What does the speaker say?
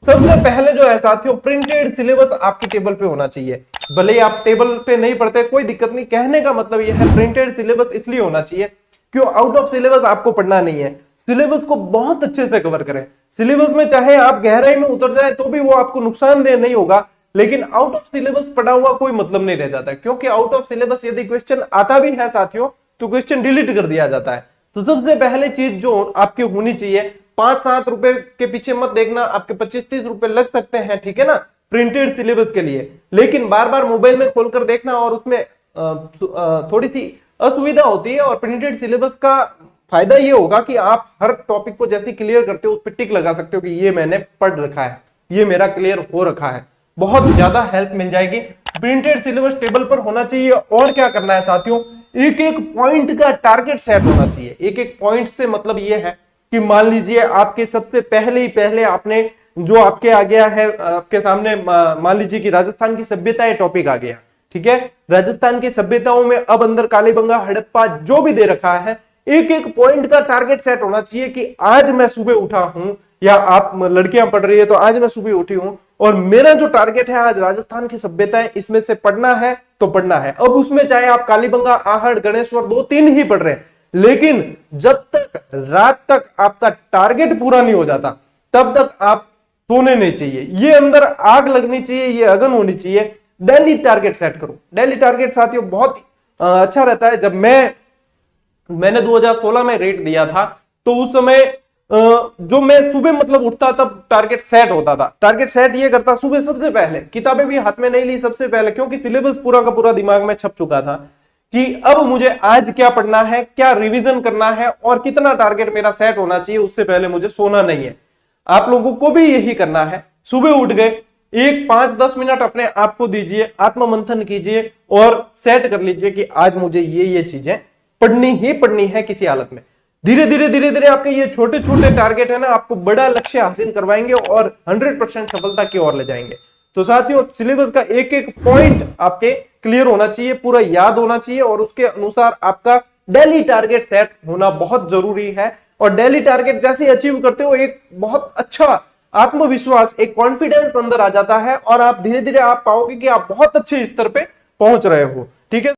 सबसे पहले जो है साथियों, प्रिंटेड सिलेबस आपकी टेबल पे होना चाहिए। भले ही आप टेबल पे नहीं पढ़ते कोई दिक्कत नहीं, कहने का मतलब यह है प्रिंटेड सिलेबस इसलिए होना चाहिए क्यों, आउट ऑफ सिलेबस आपको पढ़ना नहीं है। सिलेबस को बहुत अच्छे से कवर करें। सिलेबस में चाहे आप गहराई में उतर जाए तो भी वो आपको नुकसानदेह नहीं होगा, लेकिन आउट ऑफ सिलेबस पढ़ा हुआ कोई मतलब नहीं रह जाता, क्योंकि आउट ऑफ सिलेबस यदि क्वेश्चन आता भी है साथियों तो क्वेश्चन डिलीट कर दिया जाता है। तो सबसे पहले चीज जो आपकी होनी चाहिए, 5-7 रुपए के पीछे मत देखना, आपके 25-30 रुपए लग सकते हैं, ठीक है ना, प्रिंटेड सिलेबस के लिए, लेकिन बार बार मोबाइल में खोलकर देखना और उसमें थोड़ी सी असुविधा होती है। और प्रिंटेड सिलेबस का फायदा ये होगा कि आप हर टॉपिक को जैसे क्लियर करते हो उस पर टिक लगा सकते हो कि ये मैंने पढ़ रखा है, ये मेरा क्लियर हो रखा है, बहुत ज्यादा हेल्प मिल जाएगी। प्रिंटेड सिलेबस टेबल पर होना चाहिए। और क्या करना है साथियों, एक एक पॉइंट का टारगेट सेट होना चाहिए। एक एक पॉइंट से मतलब ये है कि मान लीजिए आपके सबसे पहले आपने जो आपके आ गया है आपके सामने, मान लीजिए कि राजस्थान की सभ्यताएं टॉपिक आ गया, ठीक है, राजस्थान की सभ्यताओं में अब अंदर कालीबंगा हड़प्पा जो भी दे रखा है, एक एक पॉइंट का टारगेट सेट होना चाहिए कि आज मैं सुबह उठा हूं, या आप लड़कियां पढ़ रही है तो आज मैं सुबह उठी हूं और मेरा जो टारगेट है आज राजस्थान की सभ्यताएं इसमें से पढ़ना है तो पढ़ना है। अब उसमें चाहे आप कालीबंगा, आहड़, गणेश्वर 2-3 ही पढ़ रहे हैं, लेकिन जब तक रात तक आपका टारगेट पूरा नहीं हो जाता तब तक आप सोने नहीं चाहिए। ये अंदर आग लगनी चाहिए, ये अगन होनी चाहिए। डेली टारगेट सेट करो। डेली टारगेट साथियों बहुत अच्छा रहता है। जब मैंने 2016 में रेट दिया था तो उस समय जो मैं सुबह मतलब उठता तब टारगेट सेट होता था। टारगेट सेट ये करता सुबह सबसे पहले, किताबें भी हाथ में नहीं ली सबसे पहले, क्योंकि सिलेबस पूरा का पूरा दिमाग में छप चुका था कि अब मुझे आज क्या पढ़ना है, क्या रिवीजन करना है और कितना टारगेट मेरा सेट होना चाहिए, उससे पहले मुझे सोना नहीं है। आप लोगों को भी यही करना है। सुबह उठ गए, एक 5-10 मिनट अपने आप को दीजिए, आत्म मंथन कीजिए और सेट कर लीजिए कि आज मुझे ये चीजें पढ़नी ही पढ़नी है किसी हालत में। धीरे धीरे आपके ये छोटे छोटे टारगेट है ना, आपको बड़ा लक्ष्य हासिल करवाएंगे और 100% सफलता की ओर ले जाएंगे। तो साथियों, सिलेबस का एक एक पॉइंट आपके क्लियर होना चाहिए, पूरा याद होना चाहिए और उसके अनुसार आपका डेली टारगेट सेट होना बहुत जरूरी है। और डेली टारगेट जैसे अचीव करते हो एक बहुत अच्छा आत्मविश्वास, एक कॉन्फिडेंस अंदर आ जाता है और आप धीरे धीरे आप पाओगे कि आप बहुत अच्छे स्तर पे पहुंच रहे हो, ठीक है।